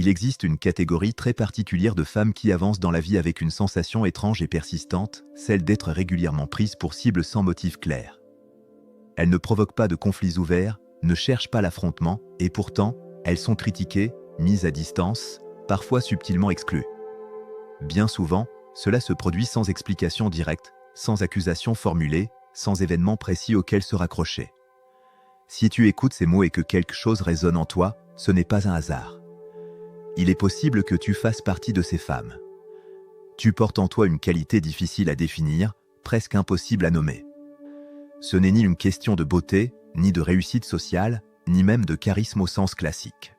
Il existe une catégorie très particulière de femmes qui avancent dans la vie avec une sensation étrange et persistante, celle d'être régulièrement prises pour cible sans motif clair. Elles ne provoquent pas de conflits ouverts, ne cherchent pas l'affrontement, et pourtant, elles sont critiquées, mises à distance, parfois subtilement exclues. Bien souvent, cela se produit sans explication directe, sans accusation formulée, sans événement précis auquel se raccrocher. Si tu écoutes ces mots et que quelque chose résonne en toi, ce n'est pas un hasard. Il est possible que tu fasses partie de ces femmes. Tu portes en toi une qualité difficile à définir, presque impossible à nommer. Ce n'est ni une question de beauté, ni de réussite sociale, ni même de charisme au sens classique.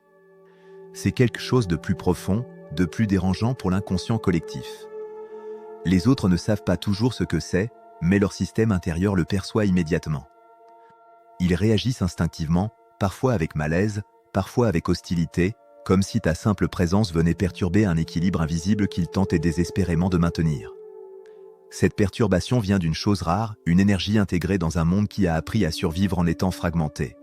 C'est quelque chose de plus profond, de plus dérangeant pour l'inconscient collectif. Les autres ne savent pas toujours ce que c'est, mais leur système intérieur le perçoit immédiatement. Ils réagissent instinctivement, parfois avec malaise, parfois avec hostilité, comme si ta simple présence venait perturber un équilibre invisible qu'ils tentaient désespérément de maintenir. Cette perturbation vient d'une chose rare, une énergie intégrée dans un monde qui a appris à survivre en étant fragmenté.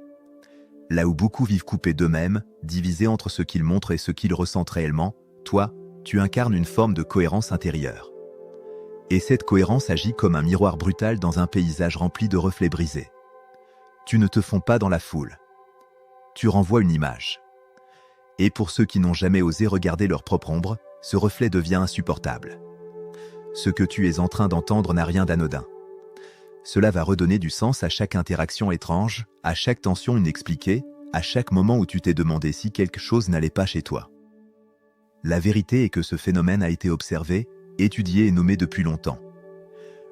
Là où beaucoup vivent coupés d'eux-mêmes, divisés entre ce qu'ils montrent et ce qu'ils ressentent réellement, toi, tu incarnes une forme de cohérence intérieure. Et cette cohérence agit comme un miroir brutal dans un paysage rempli de reflets brisés. Tu ne te fonds pas dans la foule. Tu renvoies une image. Et pour ceux qui n'ont jamais osé regarder leur propre ombre, ce reflet devient insupportable. Ce que tu es en train d'entendre n'a rien d'anodin. Cela va redonner du sens à chaque interaction étrange, à chaque tension inexpliquée, à chaque moment où tu t'es demandé si quelque chose n'allait pas chez toi. La vérité est que ce phénomène a été observé, étudié et nommé depuis longtemps.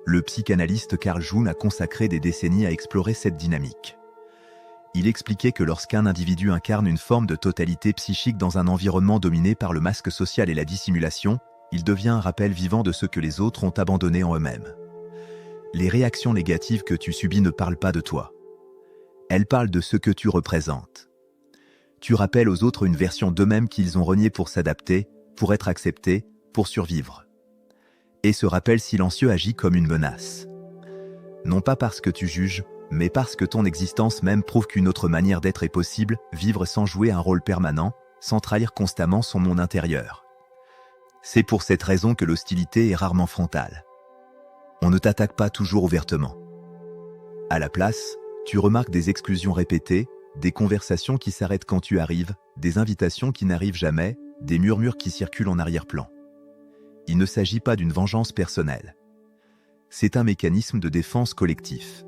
Le psychanalyste Carl Jung a consacré des décennies à explorer cette dynamique. Il expliquait que lorsqu'un individu incarne une forme de totalité psychique dans un environnement dominé par le masque social et la dissimulation, il devient un rappel vivant de ce que les autres ont abandonné en eux-mêmes. Les réactions négatives que tu subis ne parlent pas de toi. Elles parlent de ce que tu représentes. Tu rappelles aux autres une version d'eux-mêmes qu'ils ont reniée pour s'adapter, pour être acceptés, pour survivre. Et ce rappel silencieux agit comme une menace. Non pas parce que tu juges, mais parce que ton existence même prouve qu'une autre manière d'être est possible, vivre sans jouer un rôle permanent, sans trahir constamment son monde intérieur. C'est pour cette raison que l'hostilité est rarement frontale. On ne t'attaque pas toujours ouvertement. À la place, tu remarques des exclusions répétées, des conversations qui s'arrêtent quand tu arrives, des invitations qui n'arrivent jamais, des murmures qui circulent en arrière-plan. Il ne s'agit pas d'une vengeance personnelle. C'est un mécanisme de défense collectif.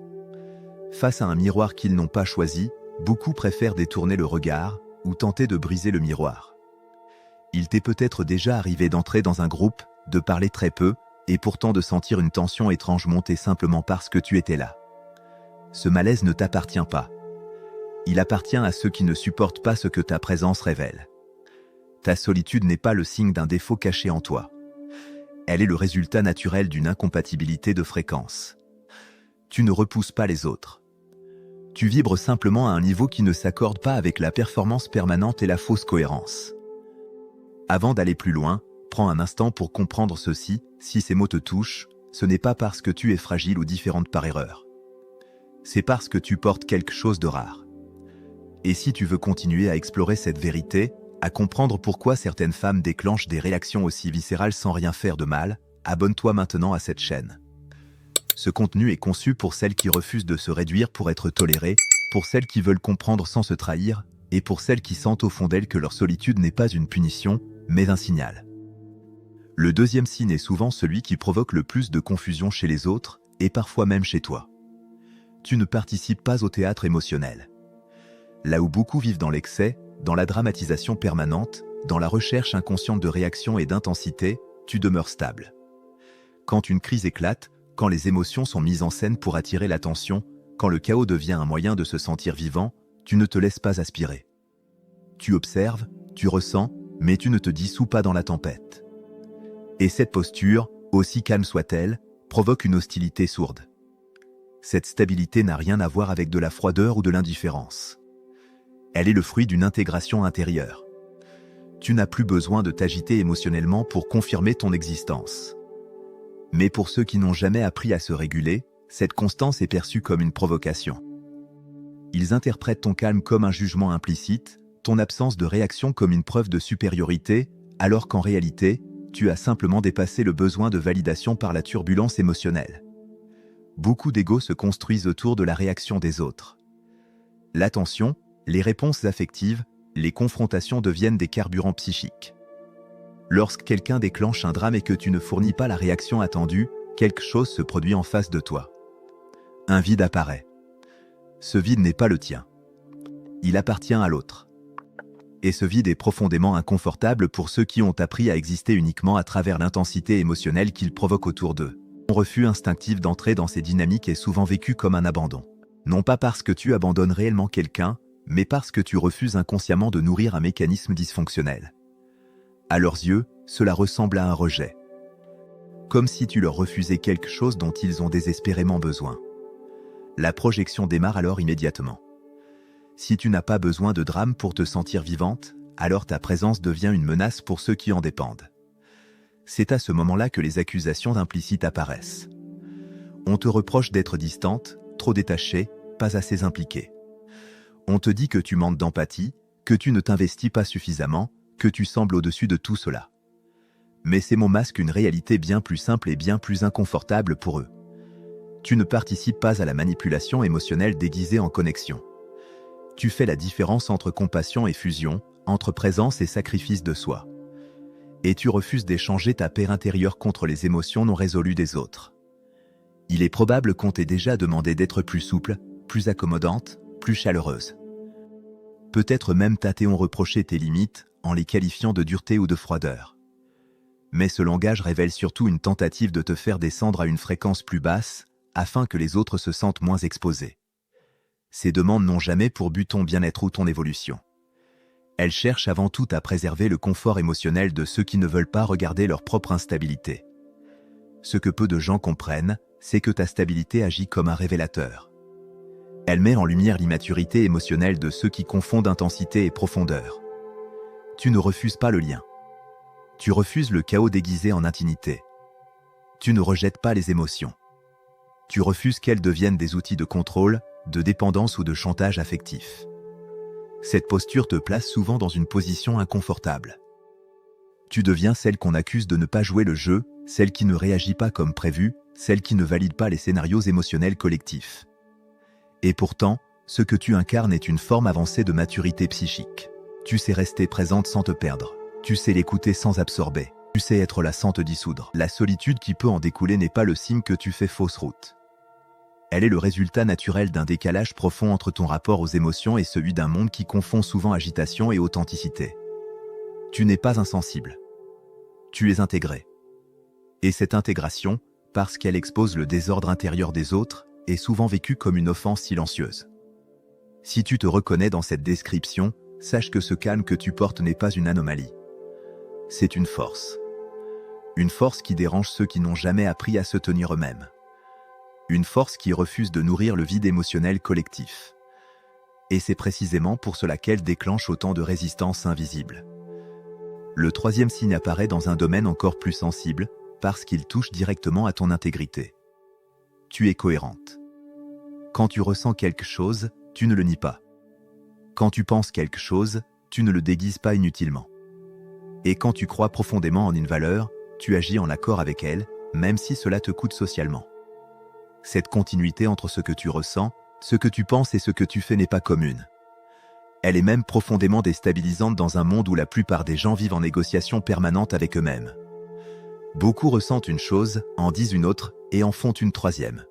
Face à un miroir qu'ils n'ont pas choisi, beaucoup préfèrent détourner le regard ou tenter de briser le miroir. Il t'est peut-être déjà arrivé d'entrer dans un groupe, de parler très peu, et pourtant de sentir une tension étrange monter simplement parce que tu étais là. Ce malaise ne t'appartient pas. Il appartient à ceux qui ne supportent pas ce que ta présence révèle. Ta solitude n'est pas le signe d'un défaut caché en toi. Elle est le résultat naturel d'une incompatibilité de fréquence. Tu ne repousses pas les autres. Tu vibres simplement à un niveau qui ne s'accorde pas avec la performance permanente et la fausse cohérence. Avant d'aller plus loin, prends un instant pour comprendre ceci: si ces mots te touchent, ce n'est pas parce que tu es fragile ou différente par erreur. C'est parce que tu portes quelque chose de rare. Et si tu veux continuer à explorer cette vérité, à comprendre pourquoi certaines femmes déclenchent des réactions aussi viscérales sans rien faire de mal, abonne-toi maintenant à cette chaîne. Ce contenu est conçu pour celles qui refusent de se réduire pour être tolérées, pour celles qui veulent comprendre sans se trahir, et pour celles qui sentent au fond d'elles que leur solitude n'est pas une punition, mais un signal. Le deuxième signe est souvent celui qui provoque le plus de confusion chez les autres, et parfois même chez toi. Tu ne participes pas au théâtre émotionnel. Là où beaucoup vivent dans l'excès, dans la dramatisation permanente, dans la recherche inconsciente de réaction et d'intensité, tu demeures stable. Quand une crise éclate, quand les émotions sont mises en scène pour attirer l'attention, quand le chaos devient un moyen de se sentir vivant, tu ne te laisses pas aspirer. Tu observes, tu ressens, mais tu ne te dissous pas dans la tempête. Et cette posture, aussi calme soit-elle, provoque une hostilité sourde. Cette stabilité n'a rien à voir avec de la froideur ou de l'indifférence. Elle est le fruit d'une intégration intérieure. Tu n'as plus besoin de t'agiter émotionnellement pour confirmer ton existence. Mais pour ceux qui n'ont jamais appris à se réguler, cette constance est perçue comme une provocation. Ils interprètent ton calme comme un jugement implicite, ton absence de réaction comme une preuve de supériorité, alors qu'en réalité, tu as simplement dépassé le besoin de validation par la turbulence émotionnelle. Beaucoup d'égos se construisent autour de la réaction des autres. L'attention, les réponses affectives, les confrontations deviennent des carburants psychiques. Lorsque quelqu'un déclenche un drame et que tu ne fournis pas la réaction attendue, quelque chose se produit en face de toi. Un vide apparaît. Ce vide n'est pas le tien. Il appartient à l'autre. Et ce vide est profondément inconfortable pour ceux qui ont appris à exister uniquement à travers l'intensité émotionnelle qu'il provoque autour d'eux. Ton refus instinctif d'entrer dans ces dynamiques est souvent vécu comme un abandon. Non pas parce que tu abandonnes réellement quelqu'un, mais parce que tu refuses inconsciemment de nourrir un mécanisme dysfonctionnel. À leurs yeux, cela ressemble à un rejet. Comme si tu leur refusais quelque chose dont ils ont désespérément besoin. La projection démarre alors immédiatement. Si tu n'as pas besoin de drame pour te sentir vivante, alors ta présence devient une menace pour ceux qui en dépendent. C'est à ce moment-là que les accusations implicites apparaissent. On te reproche d'être distante, trop détachée, pas assez impliquée. On te dit que tu manques d'empathie, que tu ne t'investis pas suffisamment, que tu sembles au-dessus de tout cela. Mais ces mots masquent une réalité bien plus simple et bien plus inconfortable pour eux. Tu ne participes pas à la manipulation émotionnelle déguisée en connexion. Tu fais la différence entre compassion et fusion, entre présence et sacrifice de soi. Et tu refuses d'échanger ta paix intérieure contre les émotions non résolues des autres. Il est probable qu'on t'ait déjà demandé d'être plus souple, plus accommodante, plus chaleureuse. Peut-être même t'ont reproché tes limites en les qualifiant de dureté ou de froideur. Mais ce langage révèle surtout une tentative de te faire descendre à une fréquence plus basse, afin que les autres se sentent moins exposés. Ces demandes n'ont jamais pour but ton bien-être ou ton évolution. Elles cherchent avant tout à préserver le confort émotionnel de ceux qui ne veulent pas regarder leur propre instabilité. Ce que peu de gens comprennent, c'est que ta stabilité agit comme un révélateur. Elle met en lumière l'immaturité émotionnelle de ceux qui confondent intensité et profondeur. Tu ne refuses pas le lien. Tu refuses le chaos déguisé en intimité. Tu ne rejettes pas les émotions. Tu refuses qu'elles deviennent des outils de contrôle, de dépendance ou de chantage affectif. Cette posture te place souvent dans une position inconfortable. Tu deviens celle qu'on accuse de ne pas jouer le jeu, celle qui ne réagit pas comme prévu, celle qui ne valide pas les scénarios émotionnels collectifs. Et pourtant, ce que tu incarnes est une forme avancée de maturité psychique. Tu sais rester présente sans te perdre. Tu sais l'écouter sans absorber. Tu sais être là sans te dissoudre. La solitude qui peut en découler n'est pas le signe que tu fais fausse route. Elle est le résultat naturel d'un décalage profond entre ton rapport aux émotions et celui d'un monde qui confond souvent agitation et authenticité. Tu n'es pas insensible. Tu es intégré. Et cette intégration, parce qu'elle expose le désordre intérieur des autres, est souvent vécue comme une offense silencieuse. Si tu te reconnais dans cette description, sache que ce calme que tu portes n'est pas une anomalie. C'est une force. Une force qui dérange ceux qui n'ont jamais appris à se tenir eux-mêmes. Une force qui refuse de nourrir le vide émotionnel collectif. Et c'est précisément pour cela qu'elle déclenche autant de résistance invisible. Le troisième signe apparaît dans un domaine encore plus sensible, parce qu'il touche directement à ton intégrité. Tu es cohérente. Quand tu ressens quelque chose, tu ne le nies pas. Quand tu penses quelque chose, tu ne le déguises pas inutilement. Et quand tu crois profondément en une valeur, tu agis en accord avec elle, même si cela te coûte socialement. Cette continuité entre ce que tu ressens, ce que tu penses et ce que tu fais n'est pas commune. Elle est même profondément déstabilisante dans un monde où la plupart des gens vivent en négociation permanente avec eux-mêmes. Beaucoup ressentent une chose, en disent une autre, et en font une troisième.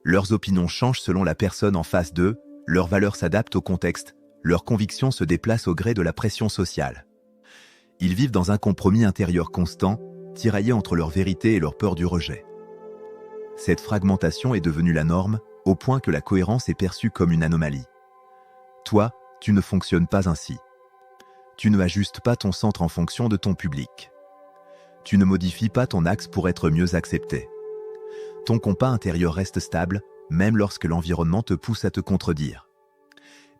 Leurs opinions changent selon la personne en face d'eux, leurs valeurs s'adaptent au contexte, leurs convictions se déplacent au gré de la pression sociale. Ils vivent dans un compromis intérieur constant, tiraillés entre leur vérité et leur peur du rejet. Cette fragmentation est devenue la norme, au point que la cohérence est perçue comme une anomalie. Toi, tu ne fonctionnes pas ainsi. Tu ne ajustes pas ton centre en fonction de ton public. Tu ne modifies pas ton axe pour être mieux accepté. Ton compas intérieur reste stable, même lorsque l'environnement te pousse à te contredire.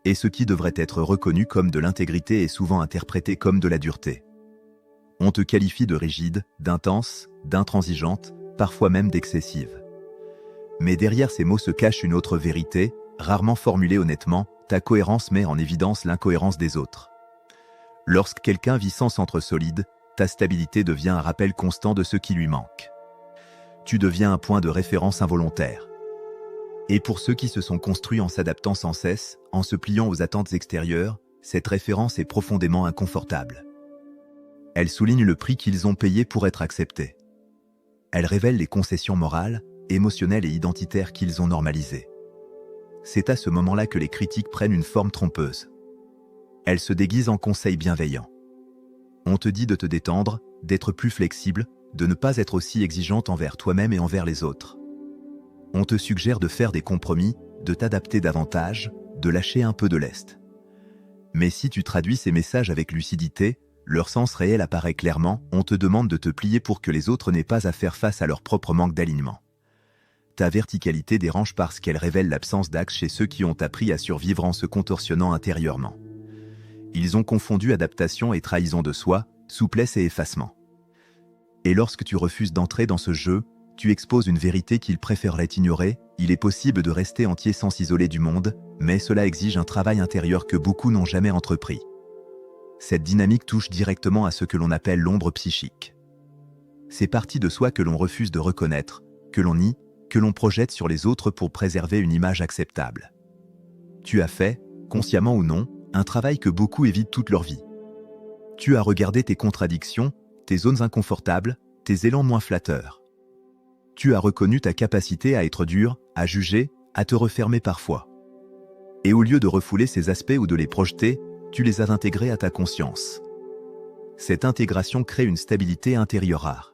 Et ce qui devrait être reconnu comme de l'intégrité est souvent interprété comme de la dureté. On te qualifie de rigide, d'intense, d'intransigeante, parfois même d'excessive. Mais derrière ces mots se cache une autre vérité, rarement formulée honnêtement, ta cohérence met en évidence l'incohérence des autres. Lorsque quelqu'un vit sans centre solide, ta stabilité devient un rappel constant de ce qui lui manque. Tu deviens un point de référence involontaire. Et pour ceux qui se sont construits en s'adaptant sans cesse, en se pliant aux attentes extérieures, cette référence est profondément inconfortable. Elle souligne le prix qu'ils ont payé pour être acceptés. Elle révèle les concessions morales, émotionnelles et identitaires qu'ils ont normalisées. C'est à ce moment-là que les critiques prennent une forme trompeuse. Elles se déguisent en conseils bienveillants. On te dit de te détendre, d'être plus flexible, de ne pas être aussi exigeante envers toi-même et envers les autres. On te suggère de faire des compromis, de t'adapter davantage, de lâcher un peu de lest. Mais si tu traduis ces messages avec lucidité, leur sens réel apparaît clairement, on te demande de te plier pour que les autres n'aient pas à faire face à leur propre manque d'alignement. Ta verticalité dérange parce qu'elle révèle l'absence d'axe chez ceux qui ont appris à survivre en se contorsionnant intérieurement. Ils ont confondu adaptation et trahison de soi, souplesse et effacement. Et lorsque tu refuses d'entrer dans ce jeu, tu exposes une vérité qu'ils préféreraient ignorer. Il est possible de rester entier sans s'isoler du monde, mais cela exige un travail intérieur que beaucoup n'ont jamais entrepris. Cette dynamique touche directement à ce que l'on appelle l'ombre psychique. Ces parties de soi que l'on refuse de reconnaître, que l'on nie, que l'on projette sur les autres pour préserver une image acceptable. Tu as fait, consciemment ou non, un travail que beaucoup évitent toute leur vie. Tu as regardé tes contradictions, tes zones inconfortables, tes élans moins flatteurs. Tu as reconnu ta capacité à être dur, à juger, à te refermer parfois. Et au lieu de refouler ces aspects ou de les projeter, tu les as intégrés à ta conscience. Cette intégration crée une stabilité intérieure rare.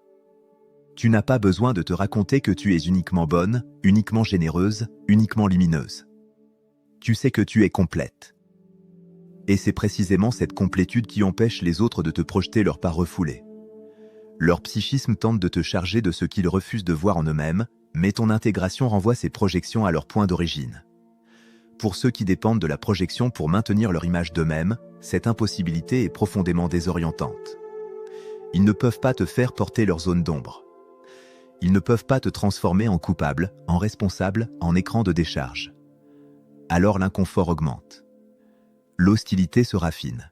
Tu n'as pas besoin de te raconter que tu es uniquement bonne, uniquement généreuse, uniquement lumineuse. Tu sais que tu es complète. Et c'est précisément cette complétude qui empêche les autres de te projeter leur part refoulée. Leur psychisme tente de te charger de ce qu'ils refusent de voir en eux-mêmes, mais ton intégration renvoie ces projections à leur point d'origine. Pour ceux qui dépendent de la projection pour maintenir leur image d'eux-mêmes, cette impossibilité est profondément désorientante. Ils ne peuvent pas te faire porter leur zone d'ombre. Ils ne peuvent pas te transformer en coupable, en responsable, en écran de décharge. Alors l'inconfort augmente. L'hostilité se raffine.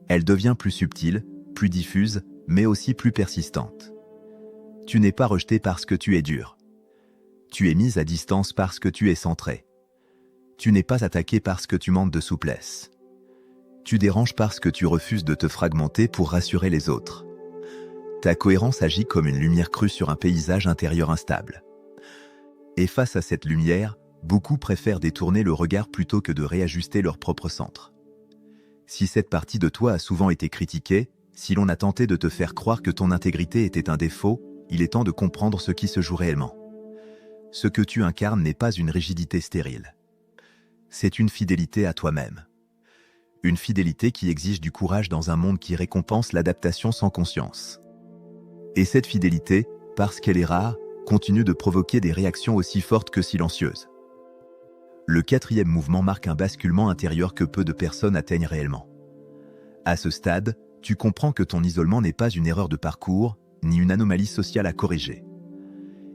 Elle devient plus subtile, plus diffuse, mais aussi plus persistante. Tu n'es pas rejeté parce que tu es dur. Tu es mise à distance parce que tu es centré. Tu n'es pas attaqué parce que tu manques de souplesse. Tu déranges parce que tu refuses de te fragmenter pour rassurer les autres. Ta cohérence agit comme une lumière crue sur un paysage intérieur instable. Et face à cette lumière, beaucoup préfèrent détourner le regard plutôt que de réajuster leur propre centre. Si cette partie de toi a souvent été critiquée, si l'on a tenté de te faire croire que ton intégrité était un défaut, il est temps de comprendre ce qui se joue réellement. Ce que tu incarnes n'est pas une rigidité stérile. C'est une fidélité à toi-même. Une fidélité qui exige du courage dans un monde qui récompense l'adaptation sans conscience. Et cette fidélité, parce qu'elle est rare, continue de provoquer des réactions aussi fortes que silencieuses. Le 4e mouvement marque un basculement intérieur que peu de personnes atteignent réellement. À ce stade, tu comprends que ton isolement n'est pas une erreur de parcours, ni une anomalie sociale à corriger.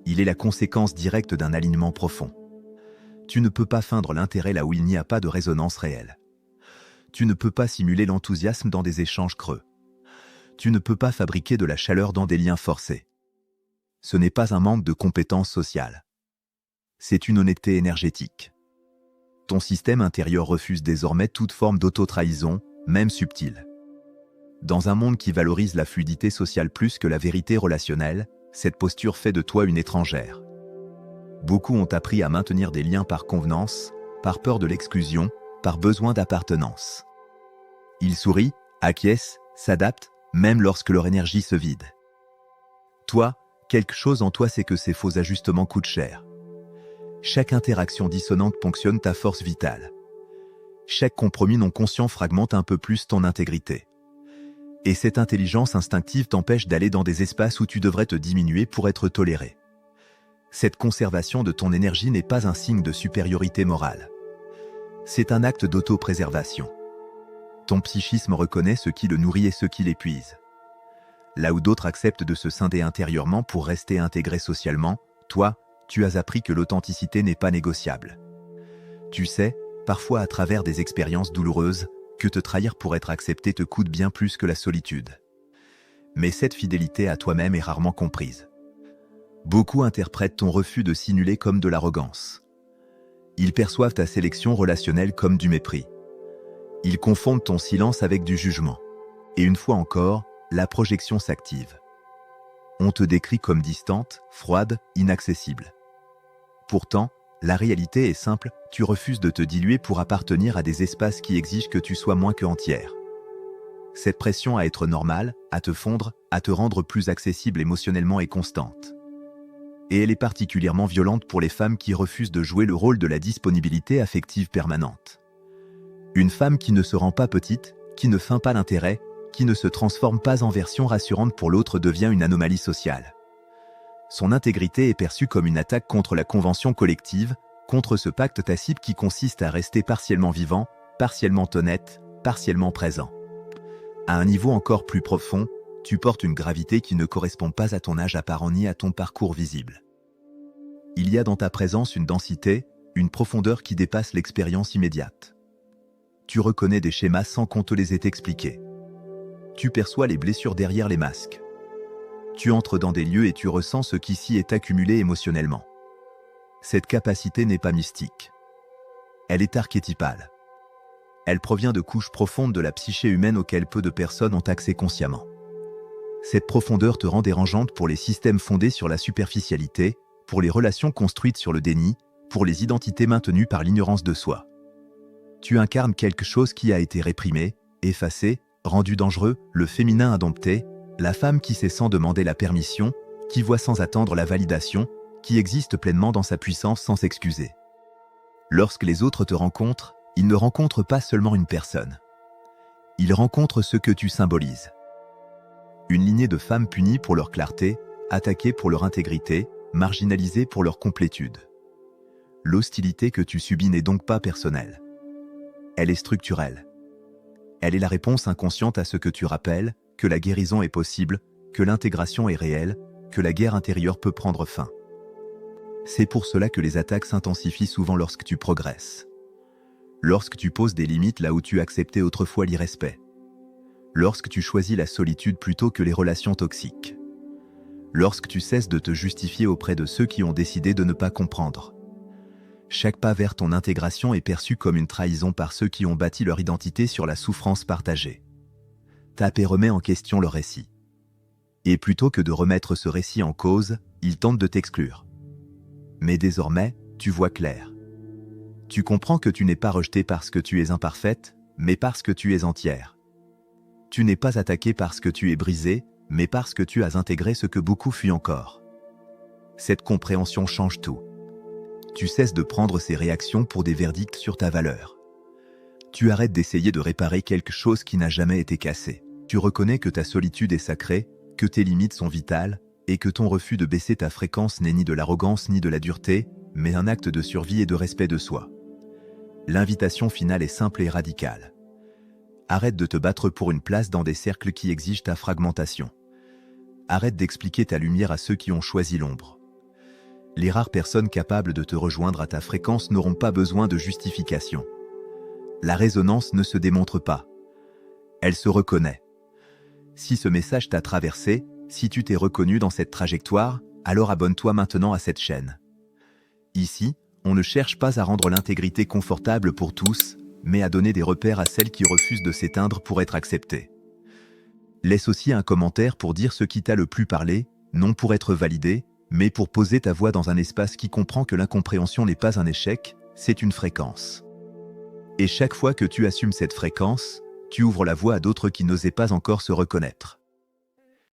Il est la conséquence directe d'un alignement profond. Tu ne peux pas feindre l'intérêt là où il n'y a pas de résonance réelle. Tu ne peux pas simuler l'enthousiasme dans des échanges creux. Tu ne peux pas fabriquer de la chaleur dans des liens forcés. Ce n'est pas un manque de compétences sociales. C'est une honnêteté énergétique. Ton système intérieur refuse désormais toute forme d'auto-trahison, même subtile. Dans un monde qui valorise la fluidité sociale plus que la vérité relationnelle, cette posture fait de toi une étrangère. Beaucoup ont appris à maintenir des liens par convenance, par peur de l'exclusion, par besoin d'appartenance. Ils sourient, acquiescent, s'adaptent, même lorsque leur énergie se vide. Toi, quelque chose en toi sait que ces faux ajustements coûtent cher. Chaque interaction dissonante ponctionne ta force vitale. Chaque compromis non conscient fragmente un peu plus ton intégrité. Et cette intelligence instinctive t'empêche d'aller dans des espaces où tu devrais te diminuer pour être toléré. Cette conservation de ton énergie n'est pas un signe de supériorité morale. C'est un acte d'auto-préservation. Ton psychisme reconnaît ce qui le nourrit et ce qui l'épuise. Là où d'autres acceptent de se scinder intérieurement pour rester intégrés socialement, toi, tu as appris que l'authenticité n'est pas négociable. Tu sais, parfois à travers des expériences douloureuses, que te trahir pour être accepté te coûte bien plus que la solitude. Mais cette fidélité à toi-même est rarement comprise. Beaucoup interprètent ton refus de simuler comme de l'arrogance. Ils perçoivent ta sélection relationnelle comme du mépris. Ils confondent ton silence avec du jugement. Et une fois encore, la projection s'active. On te décrit comme distante, froide, inaccessible. Pourtant, la réalité est simple, tu refuses de te diluer pour appartenir à des espaces qui exigent que tu sois moins que entière. Cette pression à être normale, à te fondre, à te rendre plus accessible émotionnellement est constante. Et elle est particulièrement violente pour les femmes qui refusent de jouer le rôle de la disponibilité affective permanente. Une femme qui ne se rend pas petite, qui ne feint pas l'intérêt, qui ne se transforme pas en version rassurante pour l'autre devient une anomalie sociale. Son intégrité est perçue comme une attaque contre la convention collective, contre ce pacte tacite qui consiste à rester partiellement vivant, partiellement honnête, partiellement présent. À un niveau encore plus profond, tu portes une gravité qui ne correspond pas à ton âge apparent ni à ton parcours visible. Il y a dans ta présence une densité, une profondeur qui dépasse l'expérience immédiate. Tu reconnais des schémas sans qu'on te les ait expliqués. Tu perçois les blessures derrière les masques. Tu entres dans des lieux et tu ressens ce qui s'y est accumulé émotionnellement. Cette capacité n'est pas mystique. Elle est archétypale. Elle provient de couches profondes de la psyché humaine auxquelles peu de personnes ont accès consciemment. Cette profondeur te rend dérangeante pour les systèmes fondés sur la superficialité, pour les relations construites sur le déni, pour les identités maintenues par l'ignorance de soi. Tu incarnes quelque chose qui a été réprimé, effacé, rendu dangereux, le féminin indompté, la femme qui sait sans demander la permission, qui voit sans attendre la validation, qui existe pleinement dans sa puissance sans s'excuser. Lorsque les autres te rencontrent, ils ne rencontrent pas seulement une personne. Ils rencontrent ce que tu symbolises. Une lignée de femmes punies pour leur clarté, attaquées pour leur intégrité, marginalisées pour leur complétude. L'hostilité que tu subis n'est donc pas personnelle. Elle est structurelle. Elle est la réponse inconsciente à ce que tu rappelles, que la guérison est possible, que l'intégration est réelle, que la guerre intérieure peut prendre fin. C'est pour cela que les attaques s'intensifient souvent lorsque tu progresses. Lorsque tu poses des limites là où tu acceptais autrefois l'irrespect. Lorsque tu choisis la solitude plutôt que les relations toxiques. Lorsque tu cesses de te justifier auprès de ceux qui ont décidé de ne pas comprendre. Chaque pas vers ton intégration est perçu comme une trahison par ceux qui ont bâti leur identité sur la souffrance partagée. Ta paix remet en question le récit. Et plutôt que de remettre ce récit en cause, ils tentent de t'exclure. Mais désormais, tu vois clair. Tu comprends que tu n'es pas rejetée parce que tu es imparfaite, mais parce que tu es entière. Tu n'es pas attaquée parce que tu es brisée, mais parce que tu as intégré ce que beaucoup fuient encore. Cette compréhension change tout. Tu cesses de prendre ces réactions pour des verdicts sur ta valeur. Tu arrêtes d'essayer de réparer quelque chose qui n'a jamais été cassé. Tu reconnais que ta solitude est sacrée, que tes limites sont vitales, et que ton refus de baisser ta fréquence n'est ni de l'arrogance ni de la dureté, mais un acte de survie et de respect de soi. L'invitation finale est simple et radicale. Arrête de te battre pour une place dans des cercles qui exigent ta fragmentation. Arrête d'expliquer ta lumière à ceux qui ont choisi l'ombre. Les rares personnes capables de te rejoindre à ta fréquence n'auront pas besoin de justification. La résonance ne se démontre pas. Elle se reconnaît. Si ce message t'a traversé, si tu t'es reconnu dans cette trajectoire, alors abonne-toi maintenant à cette chaîne. Ici, on ne cherche pas à rendre l'intégrité confortable pour tous, mais à donner des repères à celles qui refusent de s'éteindre pour être acceptées. Laisse aussi un commentaire pour dire ce qui t'a le plus parlé, non pour être validé, mais pour poser ta voix dans un espace qui comprend que l'incompréhension n'est pas un échec, c'est une fréquence. Et chaque fois que tu assumes cette fréquence, tu ouvres la voie à d'autres qui n'osaient pas encore se reconnaître.